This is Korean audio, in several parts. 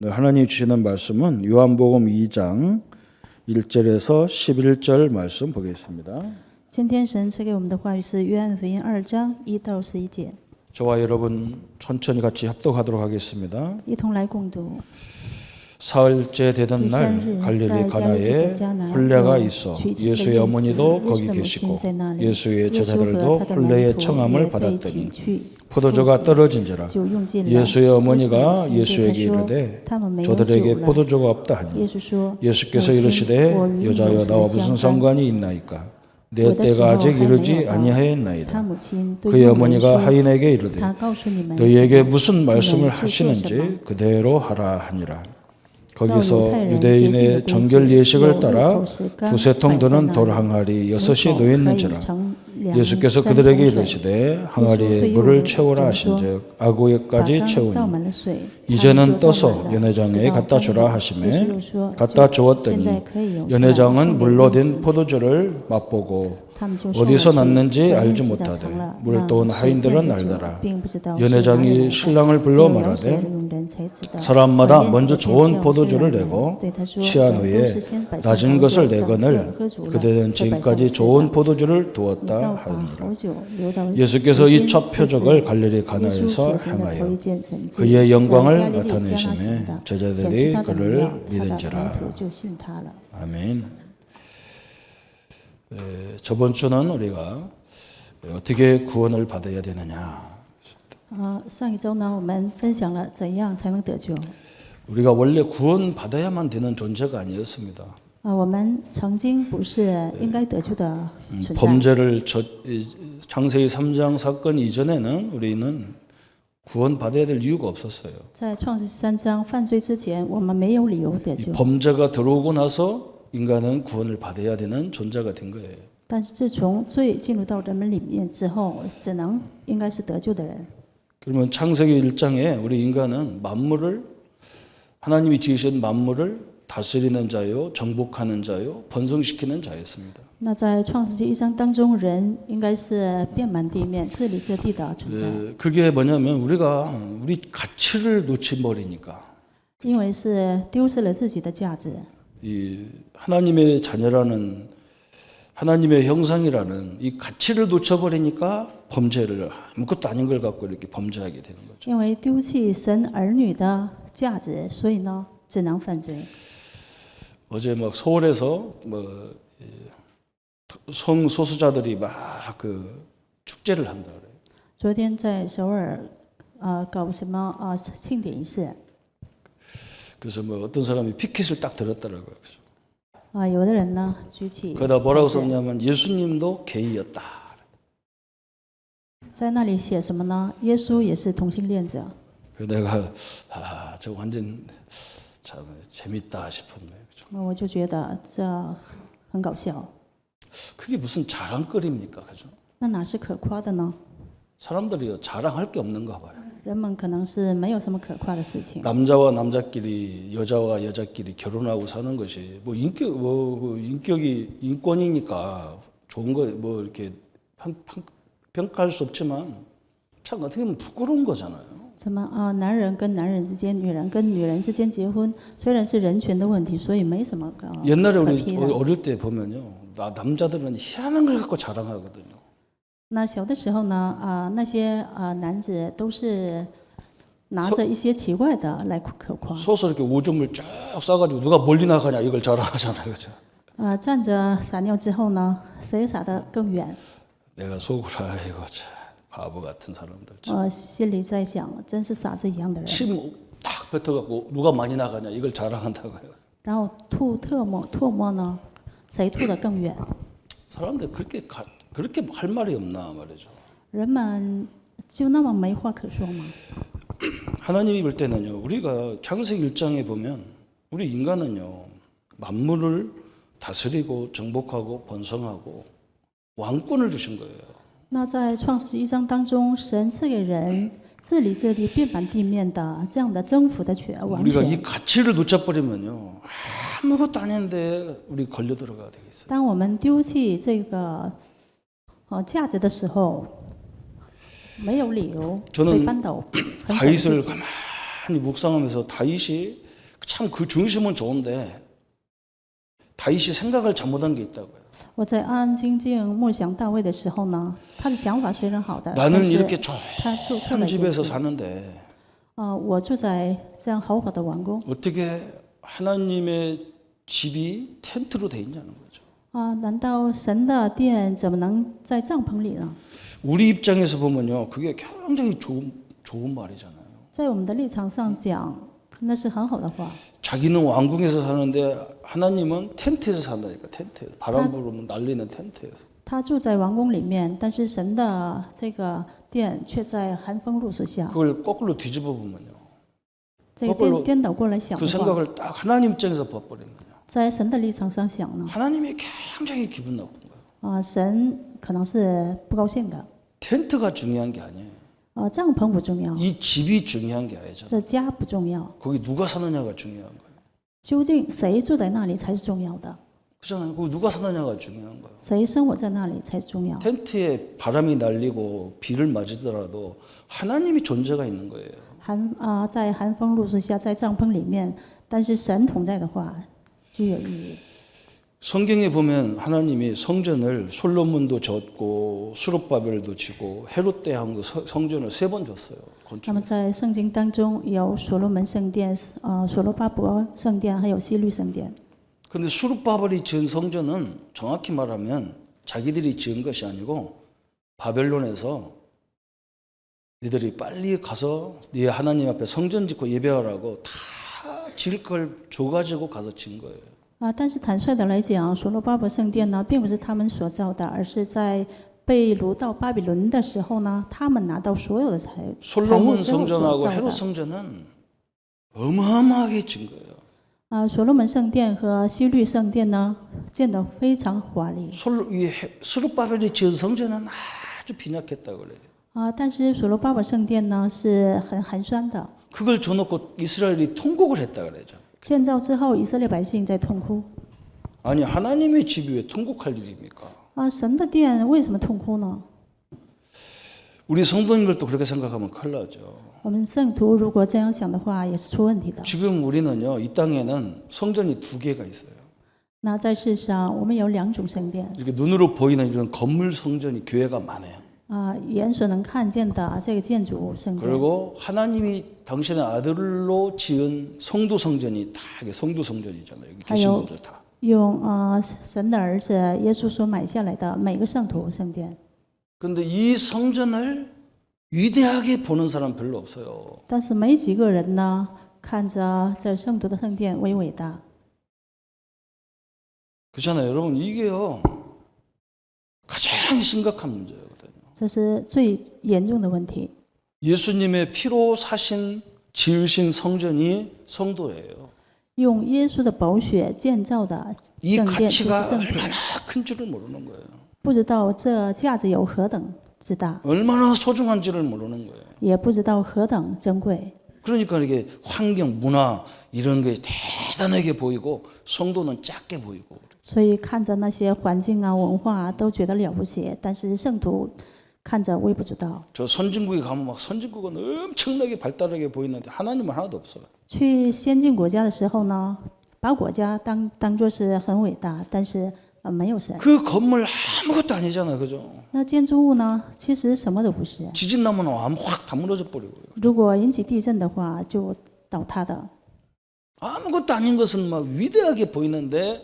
네, 하나님 주시는 말씀은 요한복음 2장 1절에서 11절 말씀 보겠습니다. 今天神赐给我们的话语是约翰福音2章1到11节， 저와 여러분 천천히 같이 합독하도록 하겠습니다. 一同来共读。 사흘째 되던 날 갈릴리 가나에 혼례가 있어 예수의 어머니도 거기 계시고 예수의 제자들도 혼례의 청함을 받았더니 포도주가 떨어진지라 예수의 어머니가 예수에게 이르되 저들에게 포도주가 없다 하니 예수께서 이르시되 여자여 나와 무슨 상관이 있나이까 내 때가 아직 이르지 아니하였나이다. 그의 어머니가 하인에게 이르되 너희에게 무슨 말씀을 하시는지 그대로 하라 하니라. 거기서 유대인의 정결 예식을 따라 두세 통 드는 돌 항아리 6이 놓였는지라. 예수께서 그들에게 이르시되 항아리에 물을 채우라 하신즉 아구에까지 채우니 이제는 떠서 연회장에 갖다 주라 하시매 갖다 주었더니 연회장은 물로 된 포도주를 맛보고 어디서 났는지 알지 못하되 물도온 하인들은 알더라. 연회장이 신랑을 불러 말하되 사람마다 먼저 좋은 포도주를 내고 취한 후에 낮은 것을 내거늘 그들은 지금까지 좋은 포도주를 두었다 하니라. 예수께서 이 첫 표적을 갈릴리 가나에서 행하여 그의 영광을 나타내시매 제자들이 그를 믿은지라. 아멘. 저번 주는 우리가 어떻게 구원을 받아야 되느냐. 上一周呢，我们分享了怎样才能得救。 우리가 원래 구원 받아야만 되는 존재가 아니었습니다. 我们曾经不是应该得救的存在。 범죄를 창세기 3장 사건 이전에는 우리는 구원 받아야 될 이유가 없었어요. 在创世3章犯罪之前，我们没有理由得救。 범죄가 들어오고 나서 인간은 구원을 받아야 되는 존재가 된 거예요. 但是自从罪进入到人们里面之后，只能应该是得救的人。 그러면 창세기 1장에 우리 인간은 만물을 하나님이 지으신 만물을 다스리는 자요, 정복하는 자요, 번성시키는 자였습니다. 那在创世纪1章当中，人应该是遍满地面、治理这地的存在。 그게 뭐냐면 우리가 우리 가치를 놓쳐버리니까. 因为是丢失了自己的价值。 이 하나님의 자녀라는 하나님의 형상이라는 이 가치를 놓쳐버리니까 범죄를 아무것도 아닌 걸 갖고 이렇게 범죄하게 되는 거죠. 因为丢弃神儿女的价值，所以呢，只能犯罪。 어제 막 서울에서 뭐 성소수자들이 막 그 축제를 한다 그래요. 昨天在首尔，搞什么庆典仪式。 그래서 뭐 어떤 사람이 피켓을 딱 들었더라고요. 有的人呢举起。 거기다 뭐라고 썼냐면 예수님도 게이였다. 在那里写什么呢？耶稣也是同性恋者。 그래서 내가 저 완전 참 재밌다 싶었네요. 我就觉得这很搞笑。 그게 무슨 자랑거리입니까, 그죠? 那哪是可夸的呢？ 사람들이 자랑할 게 없는가 봐요. 人们可能是没有什么可夸的事情。 남자와 남자끼리, 여자와 여자끼리 결혼하고 사는 것이 뭐 인격이 인권이니까 좋은 거 뭐 이렇게 평가할 수 없지만 참 어떻게 보면 부끄러운 거잖아요. 什么男人跟男人之间，女人跟女人之间结婚，虽然是人权的问题，所以没什么옛날에 可 우리 批的。 어릴 때 보면요, 남자들은 희한한 걸 갖고 자랑하거든요. 那小的时候呢，那些男子都是拿着一些奇怪的来可夸。 서서 이렇게 오줌을 쫙 싸가지고 누가 멀리 나가냐 이걸 자랑하잖아요, 그렇죠? 站着撒尿之后呢，谁撒得更远？ 내가 속으로 아이고 참 바보 같은 사람들. 心里在想，真是傻子一样的人。 침 딱 뱉어갖고 누가 많이 나가냐 이걸 자랑한다고요. 然后吐唾沫呢，谁吐得更远？ 사람들 그렇게 할 말이 없나 말이죠. 人们就那么没话可说吗？ 하나님이 볼 때는요, 우리가 창세기 1장에 보면 우리 인간은요 만물을 다스리고 정복하고 번성하고 왕권을 주신 거예요. 那在创世1章当中，神赐给人治理这地、遍满地面的这样的征服的王 우리가 权。 이 가치를 놓쳐버리면요 아무것도 아닌데 우리 걸려 들어가야 되겠어요. 当我们丢弃这个价值的时候，没有理由被翻倒。很小的事 다윗을 情 가만히 묵상하면서 다윗이 참 그 중심은 좋은데 다윗이 생각을 잘못한 게 있다고요. 我在安安静静默想大卫的时候呢，他的想法虽然好的，但 나는 是 이렇게 他做错了 좋은 一件 집에서 事。 사는데 我住在这样豪华的王宫 어떻게 하나님의 집이 텐트로 돼 있냐는 거죠. 难道神的殿怎么能在帐篷里呢？ 우리 입장에서 보면요, 그게 굉장히 좋은 말이잖아요. 在我们的立场上讲，那是很好的话。 자기는 왕궁에서 사는데 하나님은 텐트에서 산다니까. 텐트에서 바람 불으면 날리는 텐트에서. 他住在王宫里面，但是神的这个殿却在寒风露宿下。 그걸 거꾸로 뒤집어 보면요, 这个颠倒过来想 그 的话， 생각을 딱 하나님 입장에서 봐버리면 在神的立场上想呢， 하나님이 굉장히 기분 나쁜 거예요. 神可能是不高兴的。 텐트가 중요한 게 아니에요. 帐篷不重要， 이 집이 중요한 게 아니잖아요. 这家不重要， 거기 누가 사느냐가 중요한 거예요. 究竟谁住在那里才是重要的， 그렇잖아요. 거기 누가 사느냐가 중요한 거예요. 谁生活在那里才是重要。 텐트에 바람이 날리고 비를 맞으더라도 하나님이 존재가 있는 거예요. 在寒风露宿下，在帐篷里面，但是神同在的话，就有意义。 성경에 보면 하나님이 성전을 솔로몬도 졌고 수룹바벨도 지고 헤롯 대왕도 성전을 3번 졌어요. 那么在圣经当中有所罗门圣殿、所罗巴伯圣殿，还有希律圣殿。 근데 수룹바벨이 지은 성전은 정확히 말하면 자기들이 지은 것이 아니고 바벨론에서 니들이 빨리 가서 네 하나님 앞에 성전 짓고 예배하라고 다 지을 걸 줘가지고 가서 지은 거예요. 但是坦率的来讲，所罗巴伯圣殿呢，并不是他们所造的，而是在被掳到巴比伦的时候呢，他们拿到所有的财物之后 솔로몬 所 성전하고 造 헤롯 的。 성전은 어마어마하게 진 거예요. 所罗门圣殿和希律圣殿呢，建得非常华丽。 수룹바벨이 지은 성전은 아주 빈약했다 그래요. 但是所罗巴伯圣殿呢是很寒酸的。 그걸 줘놓고 이스라엘이 통곡을 했다 그러죠. 建造之后，以色列百姓在痛哭。 아니 하나님의 집이 왜 통곡할 일입니까? 神的殿为什么痛哭呢？ 우리 성도님들도 그렇게 생각하면 큰일 나죠. 我们圣徒如果这样想的话，也是出问题的。 지금 우리는요, 이 땅에는 성전이 2개가 있어요. 那在世上，我们有2种圣殿。 이렇게 눈으로 보이는 이런 건물 성전이 교회가 많아요. 眼所能看见的这个建筑物圣殿。 그리고 하나님이 당신의 아들로 지은 성도 성전이 다 이게 성도 성전이잖아요. 여기 계신 분들 다. 用神的儿子耶稣所买下来的每个圣徒圣殿。 그런데 이 성전을 위대하게 보는 사람 별로 없어요. 但是没几个人呢，看着这圣徒的圣殿为伟大。 그렇잖아요, 여러분. 이게요 가장 심각한 문제거든요. 这是最严重的问题。 예수님의 피로 사신 지으신 성전이 성도예요. 用耶稣的宝血建造的 이 圣殿就是 가치가 圣徒， 얼마나 큰 줄을 모르는 거예요. 不知道这价值有何等之大， 얼마나 소중한지를 모르는 거예요. 也不知道何等珍贵。 그러니까 이게 환경, 문화 이런 게 대단하게 보이고 성도는 작게 보이고. 所以看着那些环境文化都觉得了不起，但是圣徒看着微不足道。 저 선진국에 가면 막 선진국은 엄청나게 발달하게 보이는데 하나님은 하나도 없어요. 去先进国家的时候呢，把国家当作是很伟大，但是没有神。 그 건물 아무것도 아니잖아요, 그죠? 那建筑物呢，其实什么都不是。 지진 나면 확 다 무너져 버리고요. 如果引起地震的话，就倒塌的。 아무것도 아닌 것은 막 위대하게 보이는데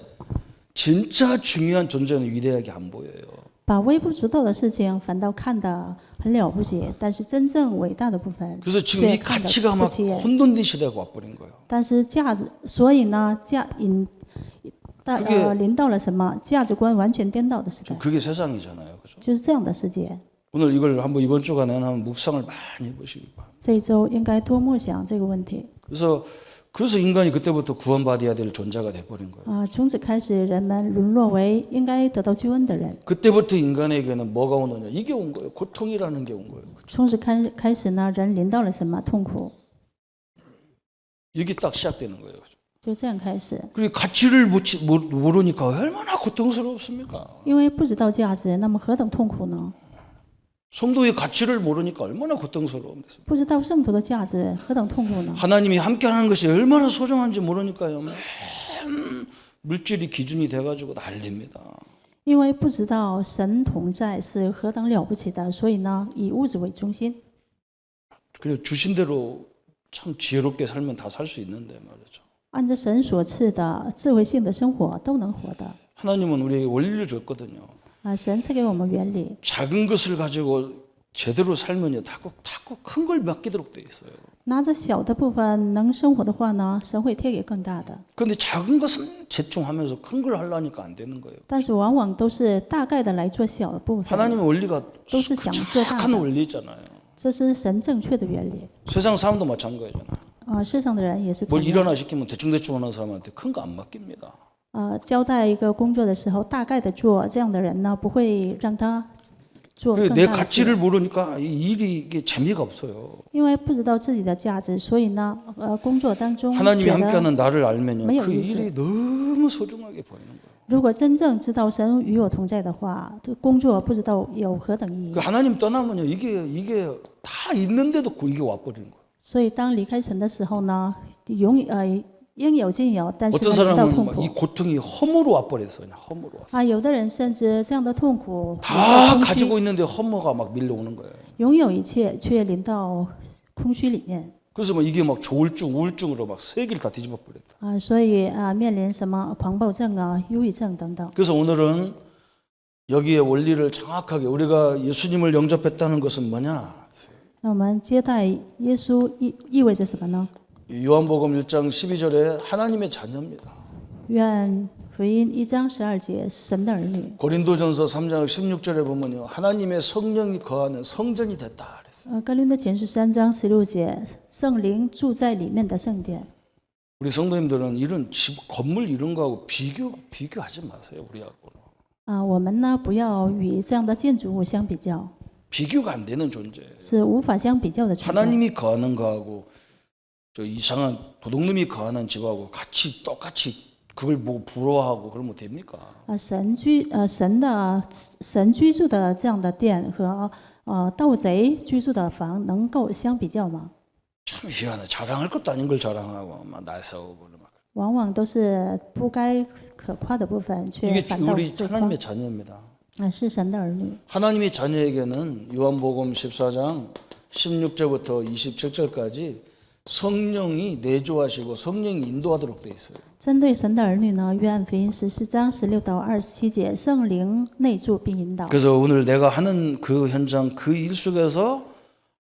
진짜 중요한 존재는 위대하게 안 보여요. 把微不足道的事情反倒看得很了不起，但是真正伟大的部分 그래서 지금 이 却看得 가치가 不 막 起眼。 혼돈된 시대가 와버린 거예요. 但是价值，所以呢，临到了什么价值观完全颠倒的时代， 그게 세상이잖아요, 그죠? 就是这样的世界。 오늘 이걸 한번 이번 주간에 한번 묵상을 많이 해보시기 바랍니다. 这一周应该多默想这个问题。 그래서 인간이 그때부터 구원받아야 될 존재가 돼버린 거예요. 从此开始，人们沦落为应该得到救恩的人。 그때부터 인간에게는 뭐가 오느냐? 이게 온 거예요. 고통이라는 게 온 거예요. 从此开始呢，人临到了什么痛苦？ 이게 딱 시작되는 거예요. 就这样开始。 그리고 가치를 모르니까 얼마나 고통스럽습니까? 因为不知道价值，那么何等痛苦呢？ 성도의 가치를 모르니까 얼마나 고통스러운데. 不知道圣徒的价值何等痛苦呢？ 하나님이 함께하는 것이 얼마나 소중한지 모르니까요. 물질이 기준이 돼가지고 난립니다. 因为不知道神同在是何等了不起的，所以呢，以物质为中心。 그리고 주신 대로 참 지혜롭게 살면 다 살 수 있는데 말이죠. 按照神所赐的智慧性的生活都能活的。 하나님은 우리에게 원리를 줬거든요. 神赐给我们原理。 작은 것을 가지고 제대로 살면요, 자꾸 큰 걸 맡기도록 돼 있어요. 拿着小的部分能生活的话呢，神会贴给更大的。 그런데 작은 것은 제충하면서 큰 걸 하려니까 안 되는 거예요. 但是往往都是大概的来做小的部分， 하나님의 원리가 都是想做大 착한 的。 원리잖아요. 这是神正确的原理。 세상 사람도 마찬가지잖아요. 世上的人也是同 뭘 样。 일하나 시키면 대충대충 하는 사람한테 큰 거 안 맡깁니다. 交代一个工作的时候，大概的做，这样的人呢，不会让他做更 내 大的 가치를 事。 모르니까 이 일이 이게 재미가 없어요. 因为不知道自己的价值，所以呢，工作当中 하나님이 觉得 함께하는 나를 알면요, 매일 그 있어요. 일이 너무 소중하게 보이는 거예요. 如果真正知道神与我同在的话，这工作不知道有何等意义 그 。 하나님 떠나면요, 이게 다 있는데도 이게 와버리는 거예요. 所以当离开神的时候呢，应有尽有，但是 어떤 呢，遇到 사람은 痛 막 苦 이 고통이 허무로 와버렸어요. 그냥 허무로 왔어요. 有的人甚至这样的痛苦， 다 空虚 가지고 있는데 허무가 막 밀려오는 거예요. 拥有一切，却临到空虚里面 그래서 막 이게 막 조울증, 우울증으로 막 세계를 다 뒤집어 버렸다. 所以面临什么狂暴症忧郁症等等。 그래서 오늘은 여기에 원리를 정확하게 우리가 예수님을 영접했다는 것은 뭐냐? 那我们接待耶稣意味着什么呢？ 요한복음 1장 12절에 하나님의 자녀입니다. 愿福音1章12节是神的儿女。 고린도전서 3장 16절에 보면요, 하나님의 성령이 거하는 성전이 됐다 그랬어요. 哥林多前书3章16节，圣灵住在里面的圣殿。 우리 성도님들은 이런 집, 건물 이런 거하고 비교하지 마세요, 우리하고. 我们呢不要与这样的建筑物相比较， 비교가 안 되는 존재예요. 是无法相比较的存在。 하나님이 거하는 거하고 저 이상한 도둑놈이 거하는 집하고 똑같이 그걸 보고 부러워하고 그러면 됩니까? 神居住的这样的殿和盗贼居住的房能够相比较吗？ 참 희한해. 자랑할 것도 아닌 걸 자랑하고 막 날싸우고 막. 往往都是不该可夸的部分，却 이게 反倒 우리 自夸。 하나님의 자녀입니다. 是神的儿女。 하나님의 자녀에게는 요한복음 14장 16절부터 27절까지 성령이 내조하시고 성령이 인도하도록 돼 있어요. 针对神的儿女呢，约翰福音14章16到27节，圣灵内住并引导。 그래서 오늘 내가 하는 그 현장 그 일 속에서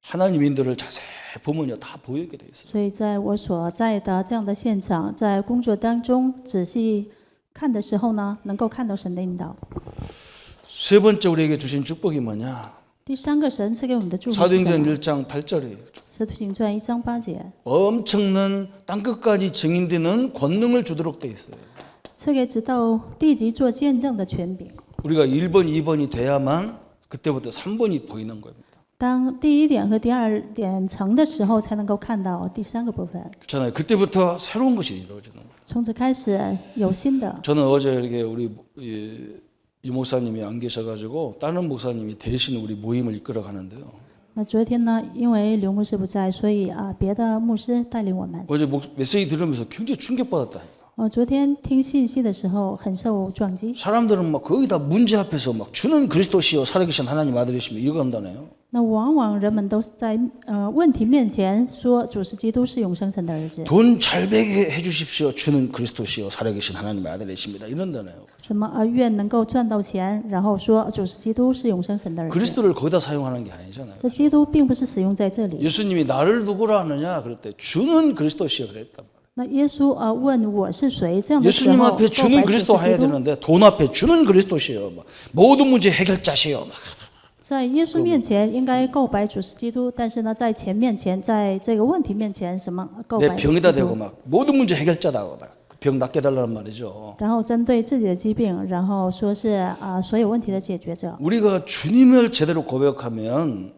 하나님 인도를 자세히 보면요 다 보이게 돼 있어요. 所以在我所在的这样的现场，在工作当中仔细看的时候呢，能够看到神的引导。 세 번째 우리에게 주신 축복이 뭐냐? 第三个神赐给我们的祝福是 사도행전 什么？ 1장 8절이에요. 使徒行传1章8节， 엄청난 땅끝까지 증인되는 권능을 주도록 돼 있어요. 赐给直到地极做见证的权柄。 우리가 1번, 2번이 돼야만 그때부터 3번이 보이는 겁니다. 当第一点和第二点成的时候，才能够看到第三个部分。 그렇잖아요. 그때부터 새로운 것이 이루어지는 거예요. 从此开始有新的。 저는 어제 이렇게 우리 이 목사님이 안 계셔가지고 다른 목사님이 대신 우리 모임을 이끌어 가는데요. 那昨天呢，因为刘牧师不在，所以别的牧师带领我们。 어제 메시지 들으면서 굉장히 충격받았다니까. 昨天听信息的时候很受撞击。 사람들은 막 거기다 문제 앞에서 막 주는 그리스도시요 살아계신 하나님 아들이시며 이거 한다네요. 那往往人们都是在问题面前说主是基督是永生神的儿子。 돈 잘 베게 해주십시오. 주는 그리스도시요 살아계신 하나님 아들이십니다. 이런다네요. 什么愿能够赚到钱，然后说主是基督是永生神的儿子。 그리스도를 거기다 사용하는 게 아니잖아요. 这基督并不是使用在这里。 예수님이 나를 누구라 하느냐 그럴 때 주는 그리스도시요 그랬단 말이에요. 那耶稣问我是谁，这样的时 예수님 候， 앞에 告 주는 白主 그리스도 是基 해야 督。 되는데 돈 앞에 주는 그리스도시요. 막 모든 문제 해결자시요. 막. 在耶稣面前应该告白主是基督，但是呢，在钱面前，在这个问题面前，什么告 내 白 병에다 基 대고 督？ 막 모든 문제 해결자다. 병 낫게 달라는 말이죠. 然后针对自己的疾病，然后说是所有问题的解决者。 우리가 주님을 제대로 고백하면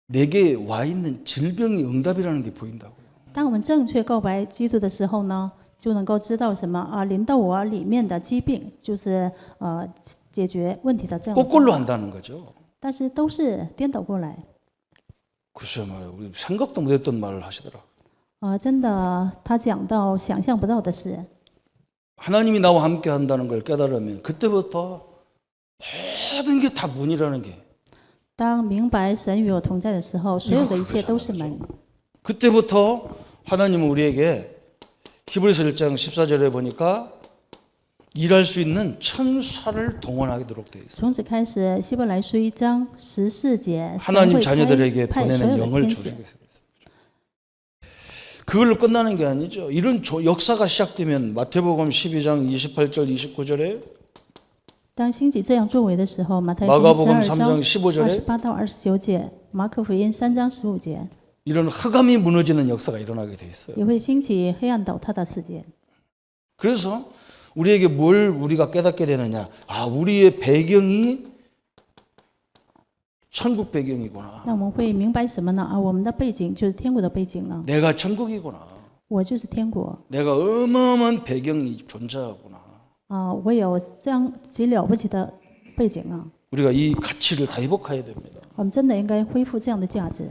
내게 와 있는 질병이 응답이라는 게 보인다고요. 当我们正确告白基督的时候呢，就能够知道什么临到我里面的疾病，就是解决问题的这样。 거꾸로 한다는 거죠. 但是都是颠倒过来。 글쎄 말이에요. 우리 생각도 못했던 말을 하시더라. 真的，他讲到想象不到的事。 하나님이 나와 함께 한다는 걸 깨달으면 그때부터 모든 게 다 문이라는 게. 当明白神与我同在的时候，所有的一切都是门。 그때부터 하나님은 우리에게 히브리서 1장 14절에 보니까 일할 수 있는 천사를 동원하도록 되어 있어요. 从此开始，希伯来书1章14节， 하나님 神会 자녀들에게 派所 보내는 有的 영을 天使。 주시겠어요. 그걸로 끝나는 게 아니죠. 이런 역사가 시작되면 마태복음 12장 28절 29절에 当兴起这样作为的时候，马太福音 마가복음 12 3장 章 15절에 28到29节，马可福音3章15节， 이런 흑암이 무너지는 역사가 일어나게 돼 있어요. 也会兴起黑暗倒塌的事件。 그래서 우리에게 뭘 우리가 깨닫게 되느냐? 아, 우리의 배경이 천국 배경이구나. 那我们会明白什么呢？我们的背景就是天国的背景啊， 내가 천국이구나. 我就是天国 내가 어마어마한 배경이 존재하구나. 我有这样极了不起的背景啊， 우리가 이 가치를 다 회복해야 됩니다. 我们真的应该恢复这样的价值。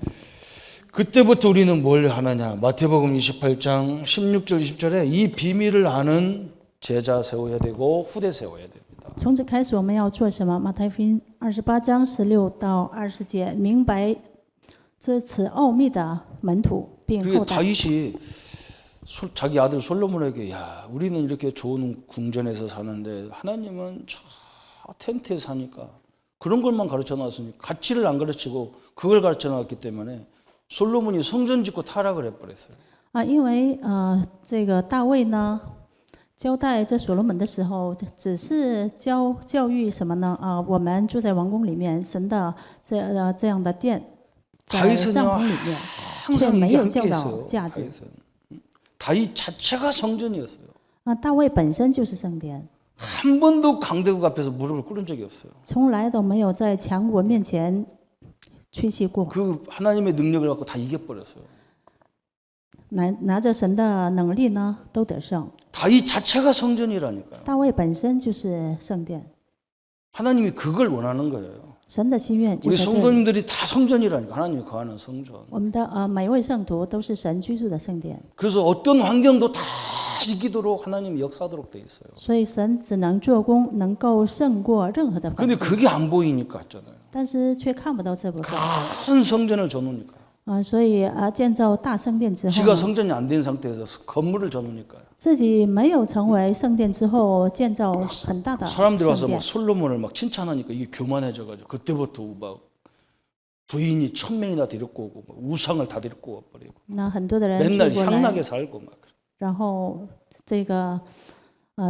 그때부터 우리는 뭘 하느냐? 마태복음 28장 16절 20절에 이 비밀을 아는 제자 세워야 되고 후대 세워야 됩니다. 从此开始，我们要做什么？马太福音28章16到20节，明白这此奥秘的门徒，并 그게 后代。 다윗이 자기 아들 솔로몬에게 야, 우리는 이렇게 좋은 궁전에서 사는데 하나님은 저 텐트에 사니까 그런 것만 가르쳐 놨으니 가치를 안 가르치고 그걸 가르쳐 놨기 때문에 솔로몬이 성전 짓고 타락을 해버렸어요. 因为这个大卫呢，交代这所罗门的时候，只是教育什么呢？我们住在王宫里面，神的这样的殿，在帐篷里面，却 항상 没 이게 有教 함께 导 있어요. 价值。 다윗 자체가 성전이었어요. 大卫本身就是圣殿， 한 번도 강대국 앞에서 무릎을 꿇은 적이 없어요. 从来都没有在强国面前屈膝过。 그 하나님의 능력을 갖고 다 이겨버렸어요. 拿着神的能力呢，都得胜。 다윗 자체가 성전이라니까요. 大卫本身就是圣殿， 하나님이 그걸 원하는 거예요. 神的心愿就 우리 在这里。 성도님들이 다 성전이라니까. 하나님이 거하는 성전. 我们的每位圣徒都是神居住的圣殿， 그래서 어떤 환경도 다 이기도록 하나님이 역사하도록 돼 있어요. 所以神只能做工，能够胜过任何的环 근데 境， 그게 안 보이니까 했잖아요. 但是却看不到这部分。 큰 성전을 져놓으니까요. 所以建造大圣殿之后 지가 呢， 성전이 안 된 상태에서 건물을 져놓으니까요. 自己没有成为圣殿之后，建造很大的 사람들이 圣 와서 殿 막 。 솔로몬을 막 칭찬하니까 이게 교만해져가지고 그때부터 막 부인이 1000명이나 데리고 오고 막 우상을 다 데리고 와버리고 那很多的人 맨날 出过来， 향락에 살고 막. 然后这个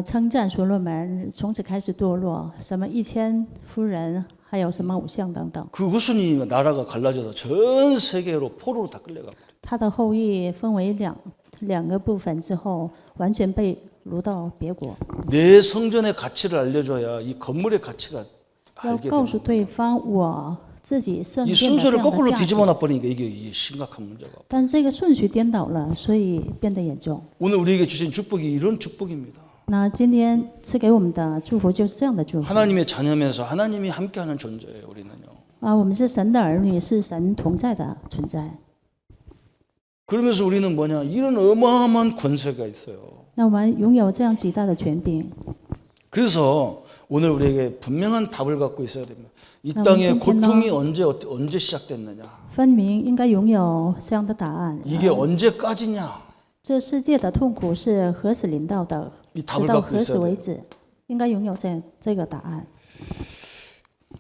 称赞所罗门，从此开始堕落，什么1000夫人，还有什么偶像等等。 그 후순위 나라가 갈라져서 전 세계로 포로로 다 끌려가. 他的后裔分为两个部分之后，完全被掳到别国。 내 성전의 가치를 알려줘야 이 건물의 가치가 要 알게 告诉 되는 对方我自己圣 이 殿的这 순서를 样的 거꾸로 价值。 뒤집어 놔버리니까 이게 심각한 문제가. 但是这个顺序颠倒了，所以变得严重。 오늘 우리에게 주신 축복이 이런 축복입니다. 那今天赐给我们的祝福就是这样的祝福。 하나님의 자녀면서 하나님이 함께하는 존재예요. 우리는요. 我们是神的儿女，是神同在的存在。 그러면서 우리는 뭐냐? 이런 어마어마한 권세가 있어요. 那我们拥有这样极大的权柄。 그래서 오늘 우리에게 분명한 답을 갖고 있어야 됩니다. 이 나 땅의 오늘 고통이 언제 시작됐느냐? 分明应该拥有这样的答案。 이게 언제까지냐? 这世界的痛苦是何时临到的？ 이 直 답을 到 갖고 何时 있어야 为 돼요. 止？应该拥有这个答案。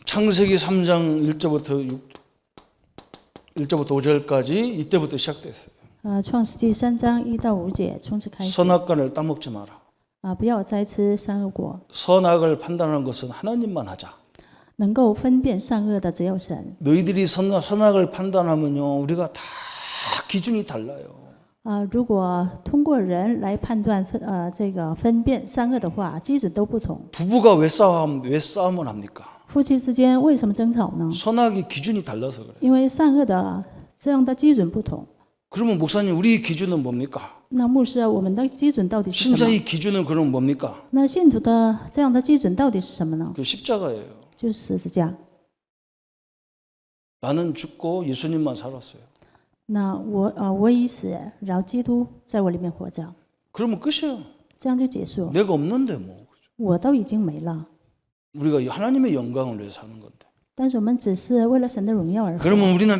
창세기 3장 1절부터 5절까지 이때부터 시작됐어요. 创世纪3章1到5节，从此开始。 선악과를 따먹지 마라. 不要再吃善恶果。 선악을 판단하는 것은 하나님만 하자. 能够分辨善恶的只有神。 너희들이 선악을 판단하면요, 우리가 다 기준이 달라요. 如果通过人来判断这个分辨善恶的话，基准都不同。 부부가 왜 싸움을 합니까? 夫妻之间为什么争吵呢？ 선악의 기준이 달라서 그래요. 因为善恶的这样的基准不同。 그러면 목사님, 우리 기준은 뭡니까? 那牧师，我们的基准到底是什么？ 신자의 기준은 그럼 뭡니까? 那信徒的这样的基准到底是什么呢？ 그 십자가예요. 就是十字架。 나는 죽고 예수님만 살았어요. 那我已死，然后基督在我里面活着， 그러면 끝이에요. 这样就结束。 내가 없는데 뭐. 我都已经没了， 우리가 하나님의 영광을 위해서 사는 건데. 但是我们只是为了神的荣耀而活。 그러면 우리는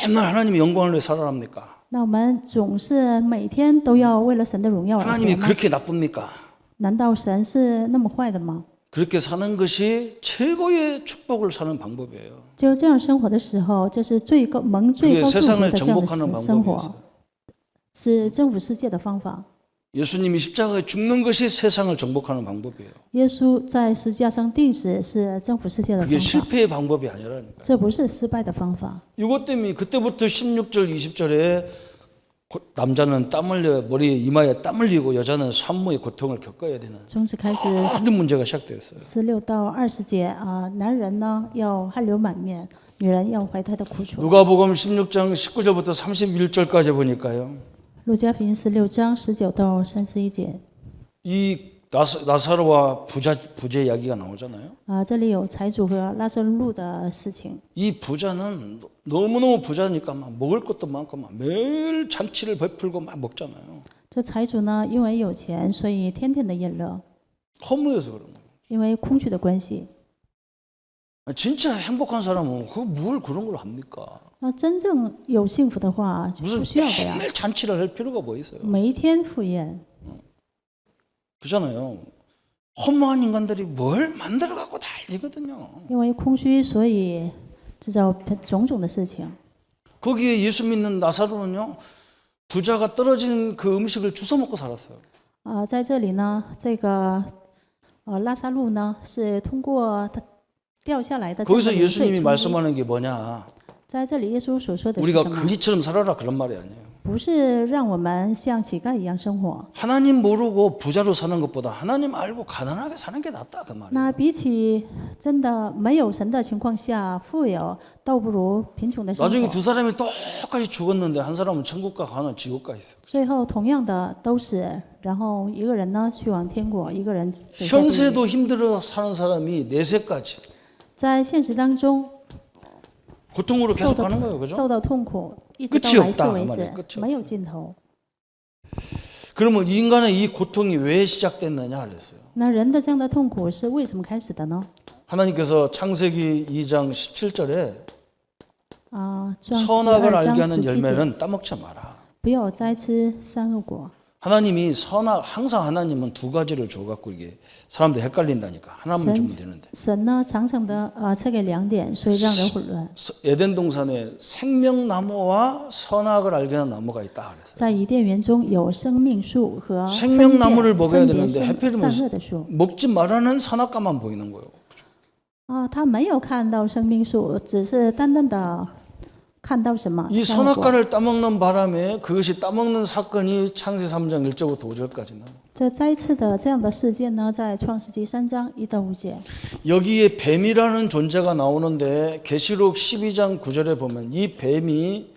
맨날 하나님의 영광을 위해 살아랍니까? 那我们总是每天都要为了神的荣耀而活 하나님이 吗？ 그렇게 나쁩니까? 难道神是那么坏的吗？ 그렇게 사는 것이 최고의 축복을 사는 방법이에요. 就这样生活的时候，这是最高蒙最 그게 高祝福 세상을 的这样的 정복하는 生活， 방법이었어요. 是征服世界的方法。 예수님이 십자가에 죽는 것이 세상을 정복하는 방법이에요. 耶稣在十字架上定死是征服世界的 그게 方法， 실패의 방법이 아니라니까요. 这不是失败的方法。 이것 때문에 그때부터 16절, 20절에 남자는 땀 흘려 머리에 이마에 땀 흘리고 여자는 산모의 고통을 겪어야 되는 从此开始， 모든 문제가 시작되었어요. 16到20节啊，男人呢要汗流满面，女人要怀胎的苦楚。 누가복음 16장 19절부터 31절까지 보니까요. 路加福音16章19到31节 이 나사로와 부재 이야기가 나오잖아요. 啊，这里有财主和拉撒路的事情。 이 부자는 너무너무 부자니까 막 먹을 것도 많고 막 매일 잔치를 베풀고 막 먹잖아요. 这财主呢，因为有钱，所以天天的宴乐， 허무해서 그런 거예요. 因为空虚的关系。 진짜 행복한 사람은 뭘 그런 걸 합니까? 那真正有幸福的话，就 무슨 不需要的呀， 맨날 잔치를 할 필요가 뭐 있어요? 每一天赴宴。 그잖아요. 허무한 인간들이 뭘 만들어 갖고 난리거든요. 因为空虚，所以制造种种的事情。 거기에 예수 믿는 나사로는요, 부자가 떨어진 그 음식을 주워 먹고 살았어요. 在这里呢，这个拉撒路呢是通过他掉下来的这个 거기서 零碎 예수님이 充饥。 말씀하는 게 뭐냐? 在这里，耶稣所说的是 우리가 什么？ 거지처럼 살아라 그런 말이 아니에요. 不是让我们像乞丐一样生活。 하나님 모르고 부자로 사는 것보다 하나님 알고 가난하게 사는 게 낫다 그 말이에요. 那比起真的没有神的情况下富有，倒不如贫穷的生 나중에 活。 두 사람이 똑같이 죽었는데 한 사람은 천국 가 하나는 지옥 가 있어요. 最后同样的都死，然后一个人呢去往天国，一个人走下地狱。 현세도 힘들어 사는 사람이 내세까지 在现实当中 고통으로 계속 가는 거예요, 그죠? 受到痛苦，一直 끝이 到来世 없다 为 그 말이에요. 止， 끝이 没有 없어요. 尽头。 그러면 인간의 이 고통이 왜 시작됐느냐 그랬어요. 那人的这样的痛苦是为什么开始的呢？ 하나님께서 창세기 2장 17절에 创世纪 선악을 2 알게 章 하는 17节， 열매는 따먹지 마라. 不要摘吃善恶果。 하나님이 항상 하나님은 두 가지를 줘갖고 이게 사람들이 헷갈린다니까. 하나만 주면 되는데. 神呢，常常的赐给2点，所以让人混乱。 에덴 동산에 생명나무와 선악을 알게 하는 나무가 있다 그랬어요. 在伊甸园中有生命树和 생명나무를 먹어야 分别 되는데 善 하필이면 恶的树。 먹지 말라는 선악과만 보이는 거예요. 他没有看到生命树，只是单单的看到什么？ 이 善恶果 선악과를 따먹는 바람에 그것이 따먹는 사건이 창세 3장 1절부터 5절까지 나와요. 这摘刺的这样的事件呢，在创世纪3章1到5节。 여기에 뱀이라는 존재가 나오는데 계시록 12장 9절에 보면 이 뱀이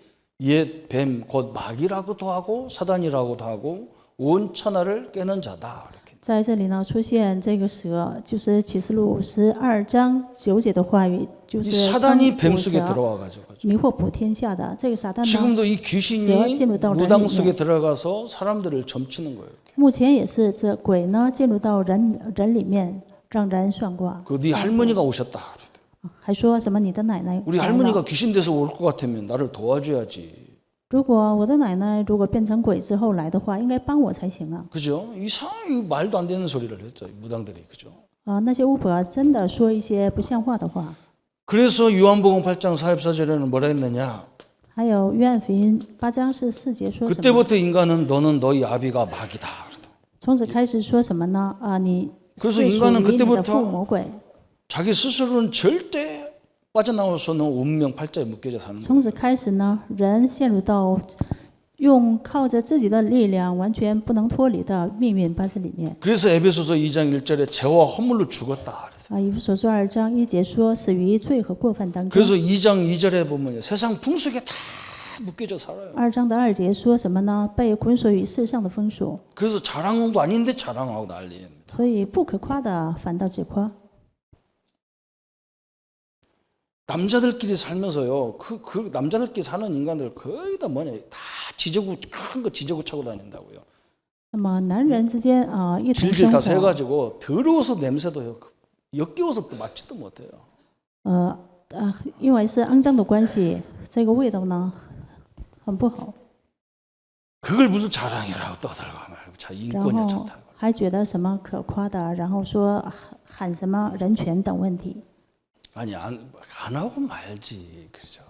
옛 뱀 곧 마귀라고도 하고 사단이라고도 하고 온 천하를 깨는 자다. 이렇게. 在这里呢，出现这个蛇，就是启示录12章9节的话语，就 이 是 사단이 뱀 捕 속에 蛇 들어와 가지고 迷惑普天下的这个撒旦呢， 지금도 이 귀신이 진루다 무당 그러네. 속에 들어가서 사람들을 점치는 거예요. 目前也是这鬼呢进入到人里面，让人算卦， 그 네 할머니가 오셨다. 还说什么你的奶奶 우리 来 할머니가 了。 귀신 돼서 올 것 같으면 나를 도와줘야지. 如果我的奶奶如果变成鬼之后来的话，应该帮我才行啊！ 그죠? 이상하게 말도 안 되는 소리를 했죠. 무당들이. 그죠? 那些巫婆真的说一些不像话的话。 그래서 요한복음 8장 44절에는 뭐라 했느냐? 还有约翰福音8章14节说什么？ 그때부터 인간은 너는 너희 아비가 마귀다. 从此开始说什么呢？你 그래서 是属于 인간은 你的 그때부터 父魔鬼。 자기 스스로는 절대 빠져나올 수 없는 운명 팔자에 묶여져 사는 거예요. 从此开始呢，人陷入到靠着自己的力量完全不能脱离的命运巴士里面。 그래서 에베소서 2장 1절에 죄와 허물로 죽었다. 以弗所书2章1节说死于罪和过犯当中。 그래서 2장 2절에 보면 세상 풍속에 다 묶여져 살아요. 2章的2节说什么呢？被捆锁于世上的风俗， 그래서 자랑도 아닌데 자랑하고 난리입니다. 所以不可夸的反倒自夸。 남자들끼리 살면서요. 그 남자들끼리 사는 인간들 거의 다 뭐냐, 다 지저구 큰 거 지저구 차고 다닌다고요. 那么男人之间一同 질질 生 다 活， 새가지고 더러워서 냄새도요. 역겨워서 또 맡지도 못해요. 因为是肮脏的关系，这个味道呢很不好， 그걸 무슨 자랑이라고 떠들고 말고 자 然 인권이 后 좋다고. 还觉得什么可夸的，然后说喊什么人权等问题。 아니 안 하고 말지 그죠.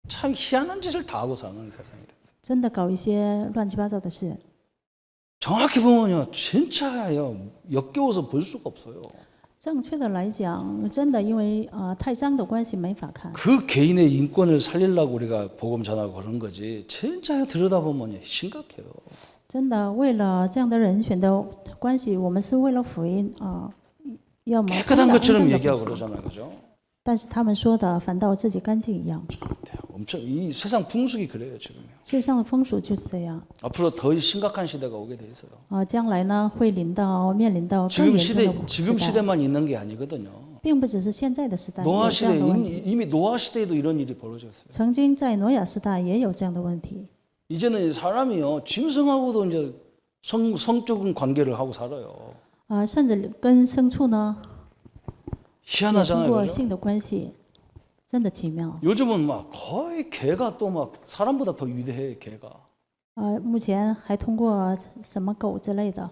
참 희한한 짓을 다 하고 사는 세상이 됐어요. 真的搞一些乱七八糟的事， 정확히 보면요, 진짜요 역겨워서 볼 수가 없어요. 正确的来讲，真的因为太脏的关系没法看。 그 개인의 인권을 살리려고 우리가 복음 전하고 그런 거지. 진짜 들여다보면 심각해요. 真的为了这样的人权的关系，我们是为了福音要么 깨끗한 것처럼 真的 얘기하고 关系 그러잖아요, 그죠? 但是他们说的反倒自己干净一样。 엄청 이 세상 풍속이 그래요 지금요. 世上的风俗就是这样。 앞으로 더 심각한 시대가 오게 돼 있어요. 将来呢会面临到更 지금 严重 시대 的 지금 时代， 시대만 있는 게 아니거든요. 并不只是现在的时代有 노아 这样 시대 的问题， 이미 노아 시대에도 이런 일이 벌어졌어요. 曾经在挪亚时代也有这样的问题。 이제는 사람이요 짐승하고도 이제 성적인 관계를 하고 살아요. 甚至跟牲畜呢也通 희한하잖아요, 过 그죠? 性的关系，真的奇妙。 요즘은 막 거의 개가 또 막 사람보다 더 위대해 개가. 目前还通过什么狗之类的。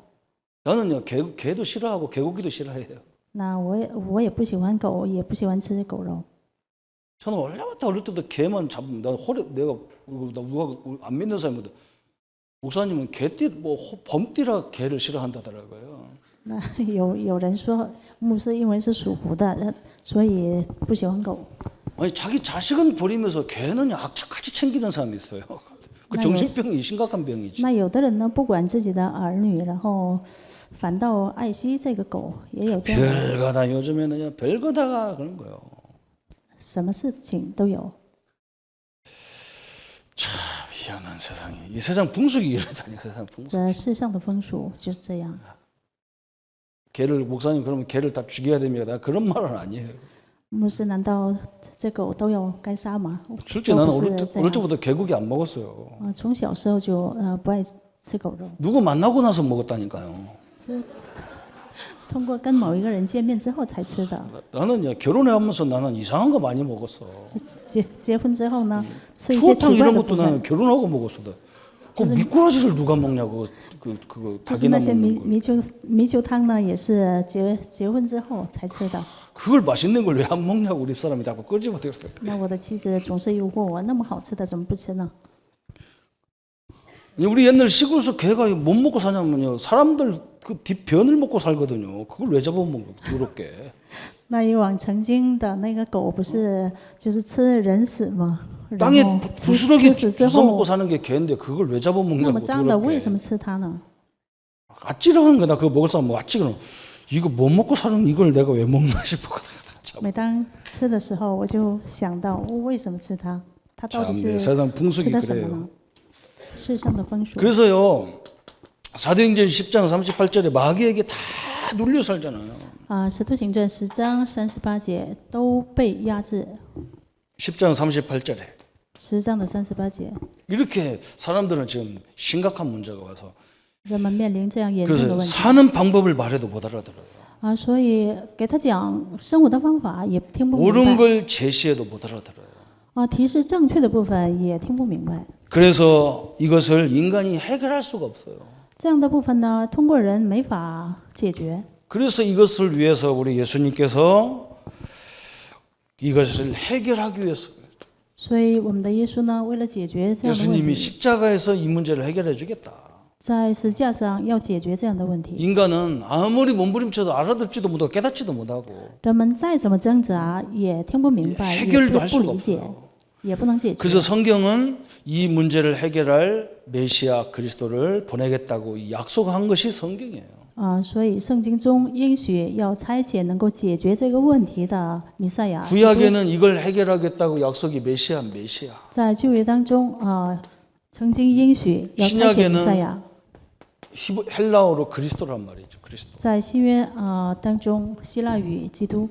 나는요 개도 싫어하고 개고기도 싫어해요. 那我也不喜欢狗，也不喜欢吃狗肉。 저는 원래부터 어릴 때부터 개만 잡으면 나 허리 내가 누가 안 믿는 사람인데 목사님은 개띠 뭐 범띠라 개를 싫어한다더라고요. 那有人说牧师因为是属虎的，所以不喜欢狗。 아니 자기 자식은 버리면서 개는 악착같이 챙기는 사람이 있어요. 그 정신병이 심각한 병이지. 那有的人呢，不管自己的儿女，然后反倒爱惜这个狗，也有这样的， 별거다 요즘에는 별거다가 그런 거요. 什么事情都有。 참 희한한 세상이. 이 세상 풍속이 이러다니 세상 풍속. 这世上的风俗就是这样。 개를 목사님 그러면 개를 다 죽여야 됩니다. 나 그런 말은 아니에요. 牧师，难道这狗都要该杀吗？ 실제 나는 어릴 때부터 개고기 안 먹었어요. 从小时候就不爱吃狗肉， 누구 만나고 나서 먹었다니까요. 通过跟某一个人见面之后才吃的。 나는 결혼하면서 나는 이상한 거 많이 먹었어. 结婚之后呢，吃一些 추어탕 奇怪 이런 的 것도 部分 나는 ， 결혼하고 먹었어. 그 미꾸라지를 누가 먹냐고 그거 就是 닭이나 那些 먹는 걸. 米酒汤呢，也是结婚之后才吃的。 그걸 맛있는 걸 왜 안 먹냐고 우리 사람이 자꾸 끄집어대었어요. 那我的妻子总是诱惑我，那么好吃的怎么不吃呢？ 우리 옛날 시골에서 개가 못 먹고 사냐면요. 사람들 그 뒷변을 먹고 살거든요. 그걸 왜 잡아먹어 더럽게. 那以往曾经的那个狗不是就是吃人屎吗？然 땅에 后 부스러기 吃死之 주워 먹고 后 사는 게 개인데 그걸 왜 那 잡아먹냐고 么脏的，为什 더럽게. 么吃它呢？ 아찔한 거다. 그거 먹을 사람 뭐 아찔한. 이거 못 먹고 사는 이걸 내가 왜 먹나 싶었거든. 每当吃的时候，我就想到我为什么吃它？它到底 참, 是 세상 吃 풍속이 的什么 그래요. 呢？世上的风俗。 그래서요. 사도행전 10장 38절에 마귀에게 다 눌려 살잖아요. 使徒行传10章38节都被压制。 10장 38절에 10章的38节， 이렇게 사람들은 지금 심각한 문제가 와서 人们面临这样严重的 그래서 问题 사는 방법을 말해도 못 알아들어요. 所以给他讲生活的方法也听不明 옳은 白 걸 제시해도 못 알아들어요. 提示正确的部分也听不明白。 그래서 이것을 인간이 해결할 수가 없어요. 这样的部分呢，通过人没法解决。 그래서 이것을 위해서 우리 예수님께서 이것을 해결하기 위해서 所以我们的耶稣呢，为了解决这样的问 예수님이 题， 십자가에서 이 문제를 해결해 주겠다. 在十字架上要解决这样的问题。 인간은 아무리 몸부림쳐도 알아듣지도 못하고 깨닫지도 못하고 人们再怎么挣扎，也听不明白，也 해결도 할 不 수가 理解， 없어요. 也不能解决。 그래서 성경은 이 문제를 해결할 메시아 그리스도를 보내겠다고 약속한 것이 성경이에요. 所以圣经中应许要差遣能够解决这个问题的弥赛亚。 구약에는 이걸 해결하겠다고 약속이 메시아. 在旧约当中曾经应许要差遣弥赛亚。 헬라어로 그리스도란 말이죠. 그리스도. 在新约当中，希腊语基督。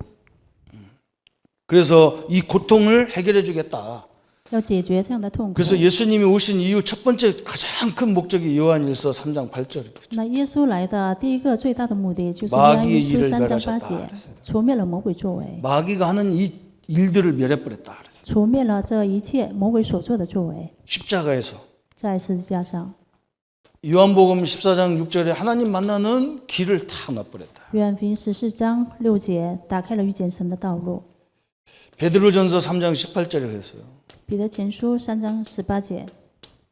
그래서 이 고통을 해결해 주겠다. 要解决这样的痛苦。 그래서 예수님이 오신 이유 첫 번째 가장 큰 목적이 요한일서 3장 8절이거든요. 那耶稣来的第一个最大的目的就是约翰一书3章8节， 除灭了魔鬼作为， 마귀가 하는 이 일들을 멸해버렸다. 除灭了这一切魔鬼所做的作为， 십자가에서 在十字架上。 요한복음 14장 6절에 하나님 만나는 길을 다 놔버렸다. 约翰福音14章6节打开了遇见神的道路。 베드로전서 3장 18절에 그랬어요. 彼得前书3章18节，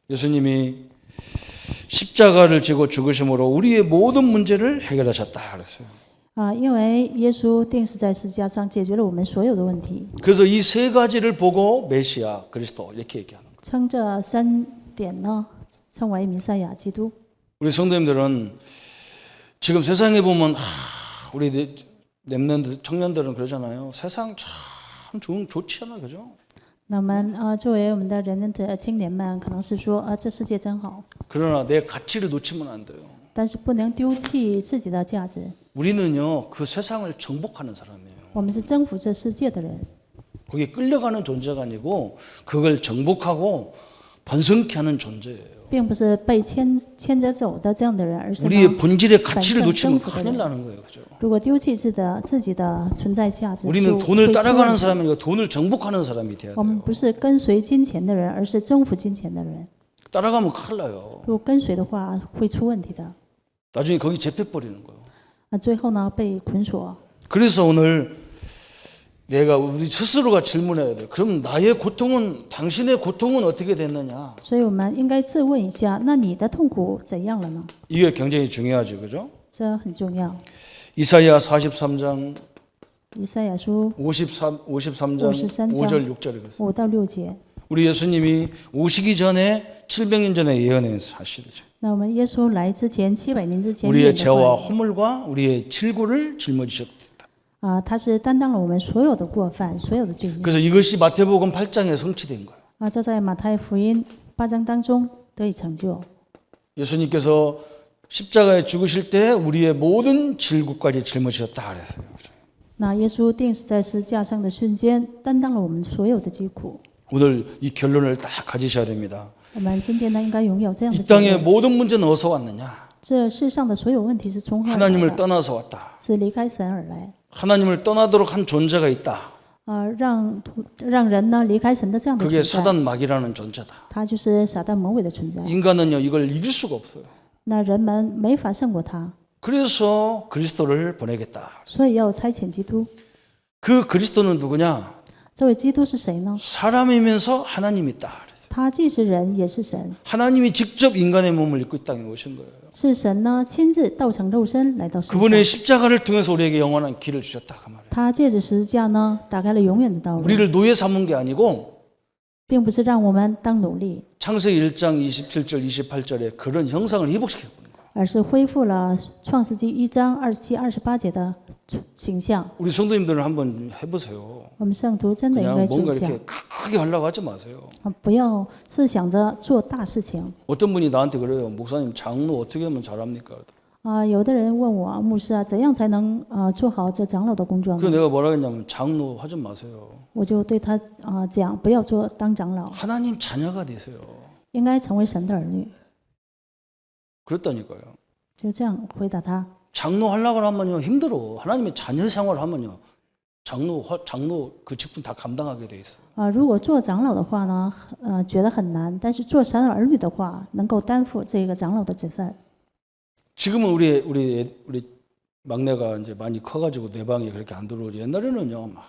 예수님이 십자가를 지고 죽으심으로 우리의 모든 문제를 해결하셨다 그랬어요. 因为耶稣钉死在十字架上，解决了我们所有的问题。 그래서 이 세 가지를 보고 메시아 그리스도 이렇게 얘기하는 거예요. 称这3点呢，称为弥赛亚基督。 우리 성도님들은 지금 세상에 보면 우리 랩런트 청년들은 그러잖아요. 세상 참 좋지 않아, 그죠? 那我们作为我们的人的青年们，可能是说这世界真好， 그러나 내 가치를 놓치면 안 돼요. 但是不能丢弃自己的价值。 우리는요 그 세상을 정복하는 사람이에요. 我们是征服这世界的人， 거기에 끌려가는 존재가 아니고 그걸 정복하고 번성케 하는 존재예요. 并不是被牵着走的这样的人，而是 우리의 본질의 本 가치를 身 놓치면 征服的 큰일 人。 나는 거예요, 그죠? 如果丢弃自己的存在价值， 우리는 就 돈을 会出 따라가는 问题。 사람이 아니고 돈을 정복하는 사람이 돼야 我们 돼요. 不是跟随金钱的人，而是征服金钱的人。 따라가면 큰일 나요. 如果跟随的话，会出问题的。 나중에 거기 잡혀버리는 거예요. 最后呢，被捆锁。 그래서 오늘 내가 우리 스스로가 질문해야 돼. 그럼 나의 고통은 당신의 고통은 어떻게 됐느냐? 所以我们应该自问一下，那你的痛苦怎样了呢？ 이게 굉장히 중요하죠, 그죠? 这很重要。 이사야 43장 以赛亚书 53장 53장 5절 6절에 그랬어요. 5到6节。 우리 예수님이 오시기 전에 700년 전에 예언한 사실이죠. 那我们耶稣来之前700年之前 우리의 念的 죄와 话， 허물과 우리의 질고를 짊어지셨다. 他是担当了我们所有的过犯，所有的罪孽。 그래서 이것이 마태복음 8장에 성취된 거예요. 这在马太福音8章当中得以成就。 예수님께서 십자가에 죽으실 때 우리의 모든 질고까지 짊어지셨다 그랬어요. 那耶稣钉死在十字架上的瞬间，担当了我们所有的疾苦。 오늘 이 결론을 딱 가지셔야 됩니다. 我们今天呢，应该拥有这样的 이 结 땅의 论： 모든 문제는 어디서 왔느냐? 这世上的所有问题是从何而来 하나님을 的？ 떠나서 왔다. 是离开神而来。 하나님을 떠나도록 한 존재가 있다. 让人呢离开神的这样的 그게 存在， 사단 마귀라는 존재다. 他就是撒旦魔鬼的存在。 인간은요 이걸 이길 수가 없어요. 那人们没法胜过他， 그래서 그리스도를 보내겠다. 所以要差遣基督。 그 그리스도는 누구냐? 这位基督是谁呢？ 사람이면서 하나님 있다. 他既是人，也是神， 하나님이 직접 인간의 몸을 입고 이 땅에 오신 거예요. 是神呢亲自道成肉身来到世上。 그분의 십자가를 통해서 우리에게 영원한 길을 주셨다 그 말이에요. 他借着十字架呢，打开了永远的道路， 우리를 노예 삼은 게 아니고 并不是让我们当奴隶， 창세기 1장 27절 28절에 그런 형상을 회복시켰거든요. 而是恢复了创世纪1章27、28节的形象。 우리 성도님들은 한번 해보세요. 我们圣徒真的应该 그냥 做 뭔가 一下， 이렇게 크게 하려고 하지 마세요. 不要是想着做大事情。 어떤 분이 나한테 그래요. 목사님 장로 어떻게 하면 잘합니까? 有的人问我牧师怎样才能做好这长老的工作 그 呢？ 내가 뭐라 했냐면 장로 하지 마세요. 我就对他讲，不要做当长老， 하나님 자녀가 되세요. 应该成为神的儿女。 그랬다니까요. 就这样回答他。 장로 하려고 하면요 힘들어. 하나님의 자녀 생활을 하면요 장로 그 직분 다 감당하게 돼 있어요. 如果做长老的话呢，觉得很难，但是做神儿女的话，能够担负这个长老的职分。 지금은 우리 막내가 이제 많이 커가지고 내 방에 그렇게 안 들어오지. 옛날에는요 막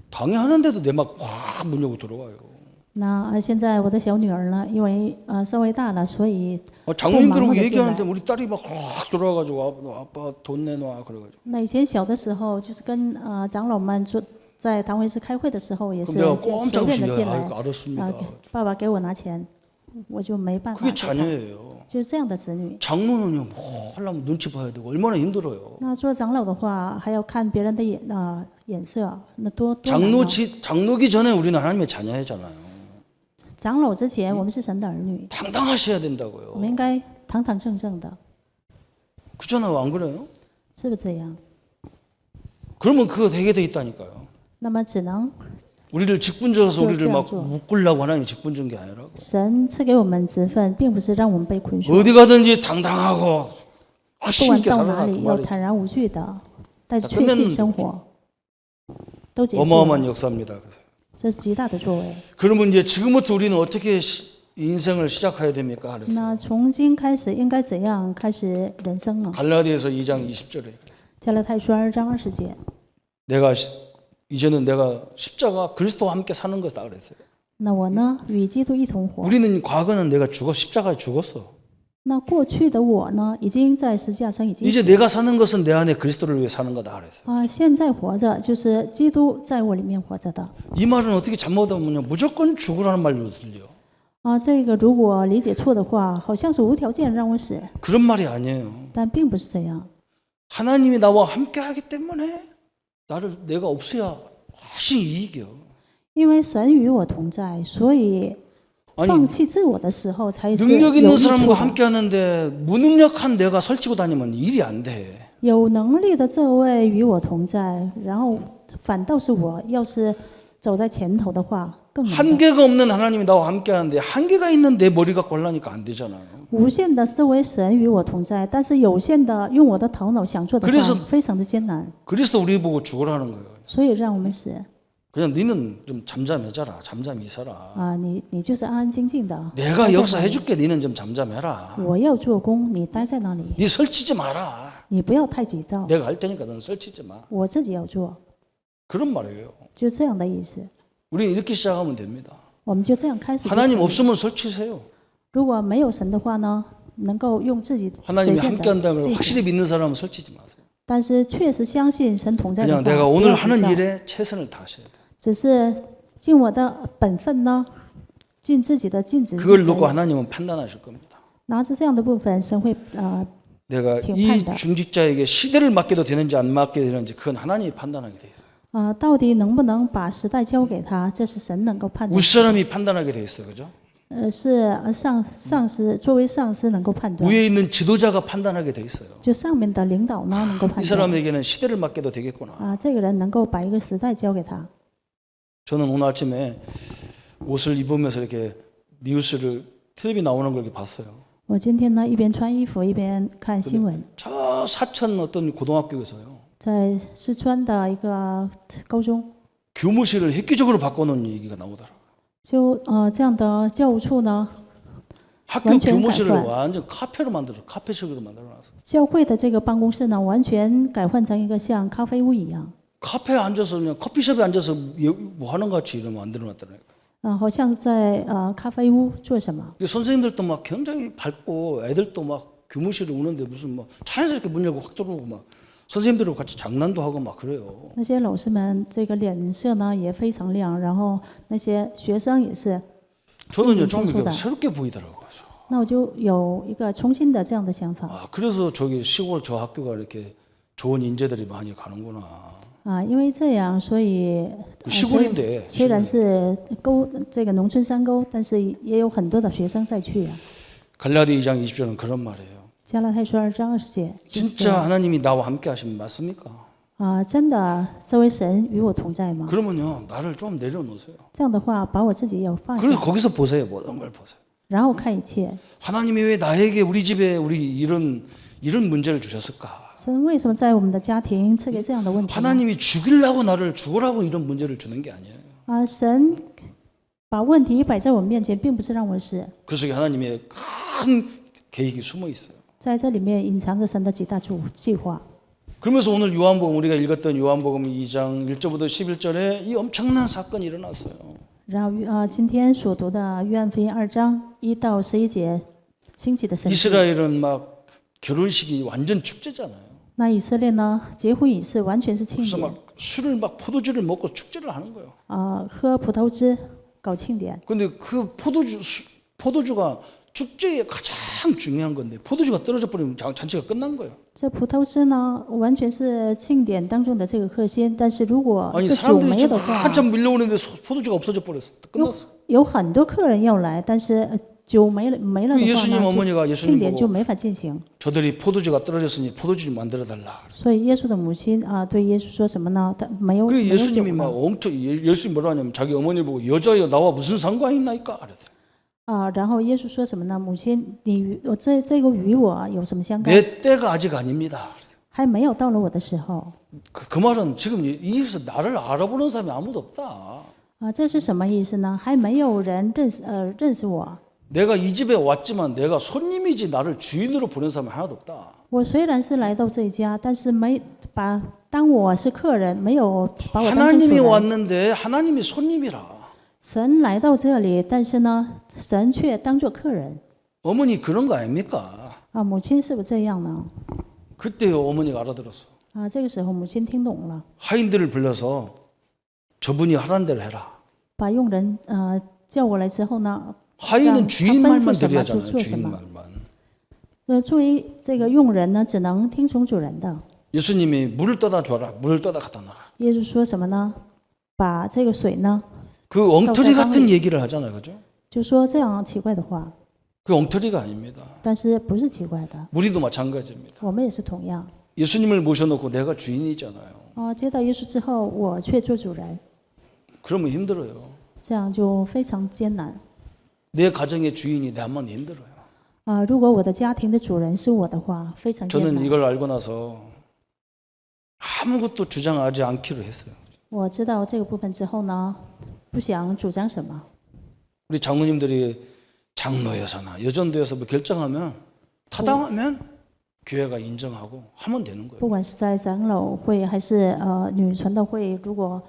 당회하는데도 내 막 확 문 열고 들어와요. 那现在我的小女儿呢，因为稍微大了，所以 장로님들하고 얘기하는데 우리 딸이 막 확 들어와가지고 아빠 돈 내놔 그래가지고. 那以前小的时候，就是跟长老们在堂会室开会的时候，也是 그럼 내가 随 꼼짝 便 없이 的进 아이고 来， 알았습니다. 爸爸给我拿钱，我就没办法 그게 给他。 자녀예요. 就是这样的子女。 장로는요 뭐 하려면 눈치 봐야 되고 얼마나 힘들어요. 那做长老的话，还要看别人的眼色，那多难呢。 장로기 전에 우리는 하나님의 자녀잖아요. 长老之前，我们是神的儿女， 당당하셔야 我们 된다고요. 应该堂堂正正的， 그렇잖아요. 안 그래요? 是不是这样？ 그러면 그거 되게 돼 있다니까요. 那么只能 우리를 직분 줘서 우리를 막 就这样做。 묶으려고 하나님이 직분 준 게 아니라고. 神赐给我们职分，并不是让我们被捆绑， 어디 가든지 당당하고 不 확신 管 있게 到 살아라 哪 그 里要 말이. 坦然无惧的，带着 자 确信 끝내는 生活，都结束了。 어마어마한 역사입니다. 这是极大的作为。 그러면 이제 지금부터 우리는 어떻게 인생을 시작해야 됩니까? 그랬어요. 那从今开始应该怎样开始人生呢？ 갈라디아서 2장 20절에 加拉太书2章20节， 이제는 내가 십자가 그리스도와 함께 사는 것이다 그랬어요. 那我呢，与基督一同活。 우리는 과거는 내가 십자가에 죽었어. 那过去的我呢，已经在十字架上已经 이제 내가 사는 것은 내 안에 그리스도를 위해 사는 거다 그랬어요. 现在活着就是基督在我里面活着的。 이 말은 어떻게 잘못하면요 무조건 죽으라는 말로 들려. 这个如果理解错的话，好像是无条件让我死， 그런 말이 아니에요. 但并不是这样。 하나님이 나와 함께하기 때문에 내가 없어야 훨씬 이익이요. 因为神与我同在，所以 아니 放弃自我的时候才是 능력 有 있는 益处 사람과 的。 함께하는데 무능력한 내가 설치고 다니면 일이 안 돼. 有能力的这位与我同在，然后反倒是我要是走在前头的话，更难的。 한계가 없는 하나님이 나와 함께하는데 한계가 있는 내 머리가 꼴라니까 안 되잖아요. 无限的是为神与我同在，但是有限的用我的头脑想做的 그래서 话，非常的艰难， 그래서 우리 보고 죽으라는 거예요. 所以让我们死 그냥 너는 좀 잠잠해져라. 잠잠히 있어라. 你就是安安静静的。 내가 역사해줄게. 너는 좀 잠잠해라. 我要做工，你待在那里， 네 설치지 마라. 你不要太急躁， 내가 할 테니까 넌 설치지 마. 我自己要做， 그런 말이에요. 就这样的意思。 우리는 이렇게 시작하면 됩니다. 我们就这样开始就可以。 하나님 없으면 설치세요. 如果没有神的话呢，能够用自己随 하나님이 便 함께한다는 的 걸 自己， 확실히 믿는 사람은 설치지 마세요. 但是确实相信神同在的 그냥 话， 내가 不 오늘 要急 하는 躁， 일에 최선을 다하셔야 돼요. 只是尽我的本分呢，尽自己的尽职就可 그걸 以。 놓고 하나님은 판단하실 겁니다. 拿着这样的部分，神会 내가 이 중직자에게 시대를 맡겨도 되는지 안 맡겨도 되는지 그건 하나님이 판단하게 돼 있어요. 到底能不能把时代交给他，这是神能够判断。 윗사람이 판단하게 돼 있어요. 그죠? 是上司作为上司能够判断， 위에 있는 지도자가 판단하게 돼 있어요. 就上面的领导呢能够 이 判断。 사람에게는 시대를 맡겨도 되겠구나. 这个人能够把一个时代交给他。 저는 오늘 아침에 옷을 입으면서 이렇게 뉴스를 텔레비 나오는 걸 이렇게 봤어요. 我今天呢一边穿衣服一边看新闻， 저 사천 어떤 고등학교에서요. 在四川的一个高中， 교무실을 획기적으로 바꿔놓은 얘기가 나오더라고요. 就这样的教务处呢， 학교 완전 교무실을改换。 완전 카페식으로 만들어놨어요. 教会的这个办公室呢，完全改换成一个像咖啡屋一样， 카페에 앉아서 그냥 커피숍에 앉아서 뭐 하는 것 같이 이러면 만들어놨더라고요. 好像在咖啡屋做什么。 선생님들도 막 굉장히 밝고 애들도 막 교무실에 오는데 무슨 뭐 자연스럽게 문 열고 확 들어오고 막 선생님들하고 같이 장난도 하고 막 그래요. 那些老师们这个脸色呢也非常亮，然后那些学生也是。 저는 좀 이게 새롭게 보이더라고요. 那我就有一个重新的这样的想法。 그래서 저기 시골 저 학교가 이렇게 좋은 인재들이 많이 가는구나. 因为这样，所以 시골인데 虽然是这个农村山沟，但是也有很多的学生在去。 갈라디 2장 20절은 그런 말이에요. 加拉太书2章20节。 진짜 하나님이 나와 함께 하시면 맞습니까? 真的，这位神与我同在吗？ 그러면요 나를 좀 내려놓으세요. 这样的话，把我自己要放 그래서 下， 거기서 보세요. 모든 걸 보세요. 然后看一切。 하나님이 왜 나에게 우리 집에 우리 이런 문제를 주셨을까? 神为什么在我们的家庭赐给这样的问题呢？ 하나님이 죽이려고 나를 죽으라고 이런 문제를 주는 게 아니에요. 神把问题摆在我们面前，并不是让我死， 그 속에 하나님의 큰 계획이 숨어 있어요. 在这里面隐藏着神的极大计划。 그러면서 오늘 요한복음 우리가 읽었던 요한복음 2장 1절부터 11절에 이 엄청난 사건이 일어났어요. 然后今天所读的约翰福音2章1到11节，兴起的神迹。 이스라엘은 막 결혼식이 완전 축제잖아요. 那以色列呢，结婚仪式完全是庆 그래서 典， 막 술을 막 포도주를 먹고 축제를 하는 거예요. 喝葡萄汁搞庆典。 근데 그 포도주가 축제에 가장 중요한 건데 포도주가 떨어져 버리면 잔치가 끝난 거예요. 这葡萄汁呢，完全是庆典当中的这个核心，但是如果 아니 这酒 사람들이 没有 지금 的话， 한참 밀려오는데 포도주가 없어져 버렸어. 끝났어. 有很多客人要来，但是酒没了的话 예수님 呢， 어머니가 庆 예수님 典就 보고 没法进行。 저들이 포도주가 떨어졌으니 포도주 좀 만들어 달라. 所以耶稣的母亲对耶稣说什么呢？他没有 그래 酒 예수님이 막 了 엄청 예수님 뭐라 하냐면 자기 어머니 보고 여자여 나와 무슨 상관이 있나이까 그랬대. 然后耶稣说什么呢？母亲，这个与我有什么相干？ 내 때가 아직 아닙니다. 还没有到了我的时候。 그 말은 지금 이에서 나를 알아보는 사람이 아무도 없다. 这是什么意思呢？还没有人认识我。 내가 이 집에 왔지만 내가 손님이지 나를 주인으로 보는 사람이 하나도 없다. 我虽然是来到这一家，但是当我是客人，没有把我当成主 하나님이 人。 왔는데 하나님이 손님이라. 神来到这里，但是呢，神却当作客人。 어머니 그런 거 아닙니까? 母亲是不是这样呢？ 그때 어머니가 알아들었어. 这个时候母亲听懂了， 하인들을 불러서 저분이 하라는 대로 해라. 把佣人叫过来之后呢， 하인은 주인 말만 吩咐什么 드려야잖아요. 就做什 주인 么。 말만. 作为这个佣人呢，只能听从主人的。 예수님이 물을 떠다 줘라. 물을 떠다 갖다 놔라. 耶稣说什么呢？把这个水呢， 그 엉터리 같은 얘기를 하잖아요. 그죠? 就说这样奇怪的话， 그 엉터리가 아닙니다. 但是不是奇怪的， 우리도 마찬가지입니다. 我们也是同样。 예수님을 모셔놓고 내가 주인이잖아요. 接到耶稣之后，我却做主人， 그러면 힘들어요. 这样就非常艰难。 내 가정의 주인이 나만 힘들어요. 如果我的家庭的主人是我的话，非常艰 저는 难。 이걸 알고 나서 아무것도 주장하지 않기로 했어요. 我知道这个部分之后呢，不想主张什么。 우리 장로님들이 장로여서나 여전도에서 뭐 결정하면 타당하면 교회가 인정하고 하면 되는 거예요. 不管是在长老会还是女传道会，如果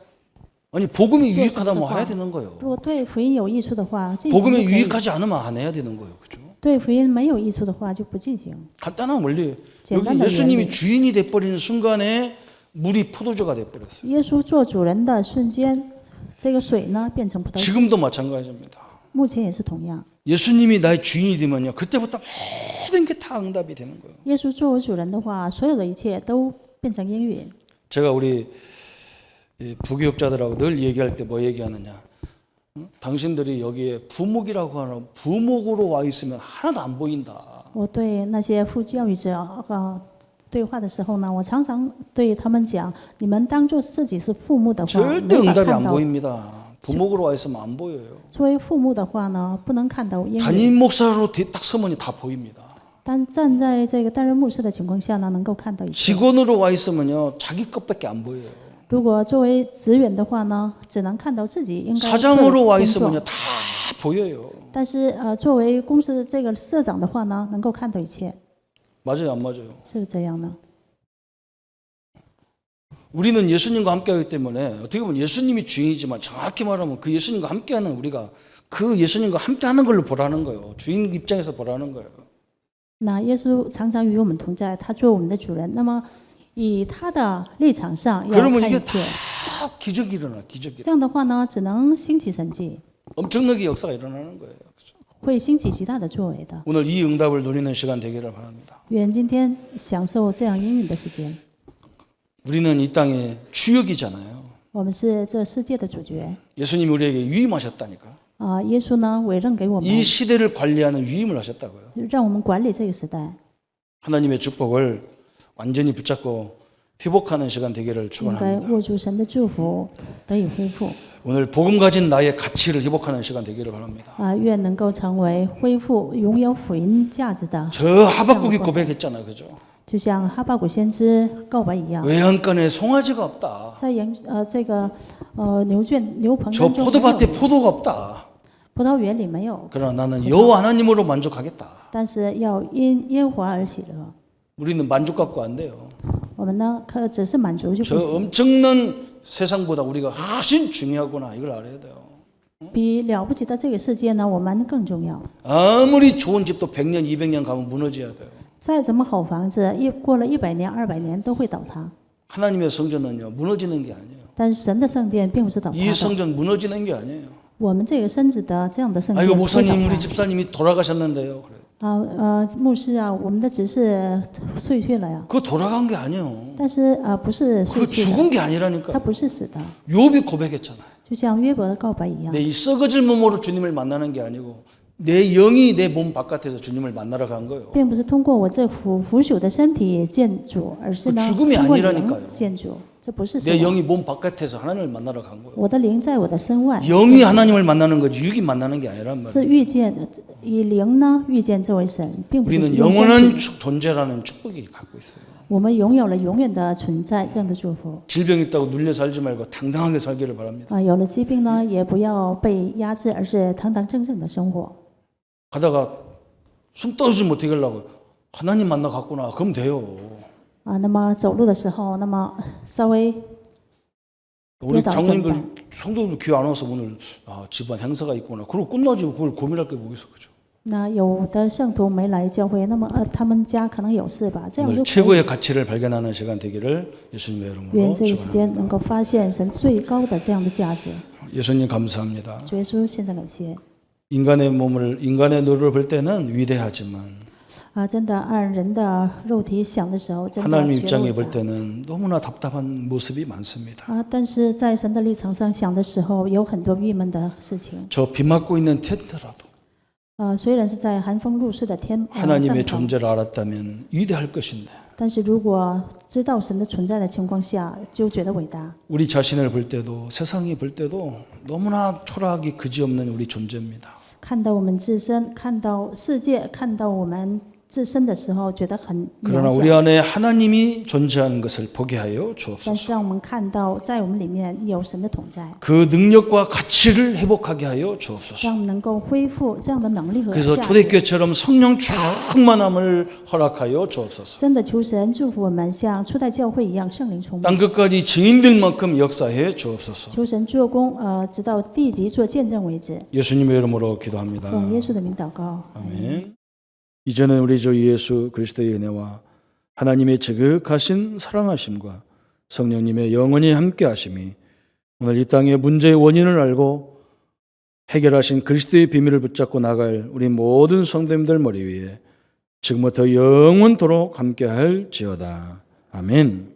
아니 복음이 유익하다면 해야 되는 거예요. 如果对福音有益处的话，进行就 복음이 可以； 유익하지 않으면 안 해야 되는 거예요. 그죠? 对福音没有益处的话，就不进行。 간단한 원리. 여기 简单的原 예수님이 理， 주인이 돼버리는 순간에 물이 포도주가 돼버렸어요. 耶稣做主人的瞬间，这个水呢变成葡萄酒。 지금도 마찬가지입니다. 目前也是同样。 예수님이 나의 주인이 되면요, 그때부터 모든 게 다 응답이 되는 거예요. 耶稣作为主人的话，所有的一切都变成应允。 제가 우리 부교육자들하고 늘 얘기할 때 뭐 얘기하느냐? 당신들이 여기에 부목이라고 하는 부목으로 와 있으면 하나도 안 보인다. 我对那些副教育者对话的时候呢，我常常对他们讲：你们当做自己是父母的话， 절대 没法 응답이 看 안 到。 보입니다. 부목으로 와 있으면 안 보여요. 作为父母的话呢，不能看到应允。 담임 목사로 딱 서면 다 보입니다. 但站在这个担任牧师的情况下呢，能够看到一切。 직원으로 와 있으면요, 자기 것밖에 안 보여요. 如果作为职员的话呢，只能看到自己应该做的 사장으로 와 工 있으면요, 作。 다 보여요. 但是作为公司这个社长的话呢，能够看到一切， 맞아요, 안 맞아요? 是不是这样呢？ 우리는 예수님과 함께하기 때문에 어떻게 보면 예수님이 주인이지만 정확히 말하면 그 예수님과 함께하는 우리가 그 예수님과 함께하는 걸로 보라는 거예요. 주인 입장에서 보라는 거예요. 那耶稣常常与我们同在，他做我们的主人。那么以他的立场上要 그러면 看 이게 一切， 다 기적이 일어나, 기적이. 这样的话呢，只能兴起神迹， 엄청나게 역사가 일어나는 거예요. 그렇죠? 会兴起极大的作为的。 오늘 이 응답을 누리는 시간 되기를 바랍니다. 愿今天享受这样应允的时间。 우리는 이 땅의 주역이잖아요. 我们是这世界的主角 예수님이 우리에게 위임하셨다니까. 耶稣呢委任给我们， 이 시대를 관리하는 위임을 하셨다고요. 让我们管理这个时代， 하나님의 축복을 완전히 붙잡고 회복하는 시간 되기를 应该 축원합니다. 握住神的祝福，得以恢复。 오늘 복음 가진 나의 가치를 회복하는 시간 되기를 바랍니다. 愿能够成为恢复拥有福音价值的， 저 하박국이 고백했잖아요, 그죠? 就像哈巴谷先知告白一样， 외양간에 송아지가 없다. 在这个牛棚 저 当中没有 포도밭에 포도가 없다. 葡萄园里没有， 그러나 나는 여호와 하나님으로 만족하겠다. 但是要因耶和华而喜乐。 우리는 만족 갖고 안 돼요. 我们呢，只是满足就 저 不行， 엄청난 세상보다 우리가 훨씬 중요하구나 이걸 알아야 돼요. 比了不起的这个世界呢，我们更重要。 아무리 좋은 집도 100년, 200년 가면 무너져야 돼요. 再怎么好房子，过了100年、200年都会倒塌。 하나님의 성전은요 무너지는 게 아니에요. 但是神的圣殿并不是倒塌 이 的， 성전 무너지는 게 아니에요. 我们这个身子的这样的圣殿 아이고 不会倒 목사님 우리 塌。 집사님이 돌아가셨는데요. 그래. 牧师啊，我们的只是碎去了呀， 그거 돌아간 게 아니에요. 但是不是 그 碎去的， 죽은 게 它 아니라니까. 不是死的， 욥이 고백했잖아요. 就像约伯的告白一样。 내 이 썩어질 몸으로 주님을 만나는 게 아니고 내 영이 내 몸 바깥에서 주님을 만나러 간 거예요. 并不是通过我这腐朽的身体见主，而是呢 죽음이 通过 아니라니까요. 灵见主。这不是死 내 亡， 영이 몸 바깥에서 하나님을 만나러 간 거예요. 我的灵在我的身外， 영이 하나님을 만나는 거지 육이 만나는 게 아니란 말이에요. 是遇见以灵呢遇见这位神，并不是 우리는 用身体 영원한 존재라는 축복이 갖고 있어요. 我们拥有了永远的存在这样的祝福。 질병 있다고 눌려 살지 말고 당당하게 살기를 바랍니다. 有了疾病呢，也不要被压制，而是堂堂正正的生活。 가다가 숨 떨어지지 못하게 하려고 하나님 만나 갔구나. 그럼 돼요. 那么走路的时候，那么稍微 우리跌倒 장로님들 怎么 성도들 귀 안 와서 오늘 집안 행사가 있구나. 그리고 끝나지 그걸 고민할 게 뭐 있어, 그죠? 那有的圣徒没来教会，那么他们家可能有事吧，这样 오늘 就可以。 최고의 가치를 발견하는 시간 되기를 예수님의 愿 이름으로 这个时间能 축원합니다. 够发现神最高的这样的价值。 예수님 감사합니다. 主耶稣，献上感谢。 인간의 노를 볼 때는 위대하지만 真的按人的肉体想的时候，真的 하나님 觉得 입장에 伟 볼 大 때는 너무나 답답한 모습이 많습니다. 但是在神的立场上想的时候，有很多郁闷的事情。 저 비 맞고 있는 텐트라도 虽然是在寒风露宿的帐 하나님의 篷， 존재를 알았다면 위대할 것인데 但是如果知道神的存在的情况下，就觉得伟大。 우리 자신을 볼 때도 세상이 볼 때도 너무나 초라하기 그지없는 우리 존재입니다. 看到我们自身，看到世界，看到我们自身的时候，觉得很 그러나 渺 우리 小。 안에 하나님이 존재하는 것을 보게 하여 但 주옵소서. 是让我们看到，在我们里面有神的同在， 그 능력과 가치를 회복하게 하여 주옵소서. 让我们能够恢复这样的能力和 그래서 价值。 초대교회처럼 성령 충만함을 허락하여 주옵소서. 真的求神祝福我们，像初代教会一样圣灵充满。 땅 끝까지 증인들만큼 역사해 주옵소서. 求神做工，直到地级做见证为止。 예수님의 이름으로 기도합니다. 奉耶稣的名祷告。 아멘. 이제는 우리 주 예수 그리스도의 은혜와 하나님의 지극하신 사랑하심과 성령님의 영원히 함께하심이 오늘 이 땅의 문제의 원인을 알고 해결하신 그리스도의 비밀을 붙잡고 나갈 우리 모든 성도님들 머리 위에 지금부터 영원토록 함께할지어다. 아멘.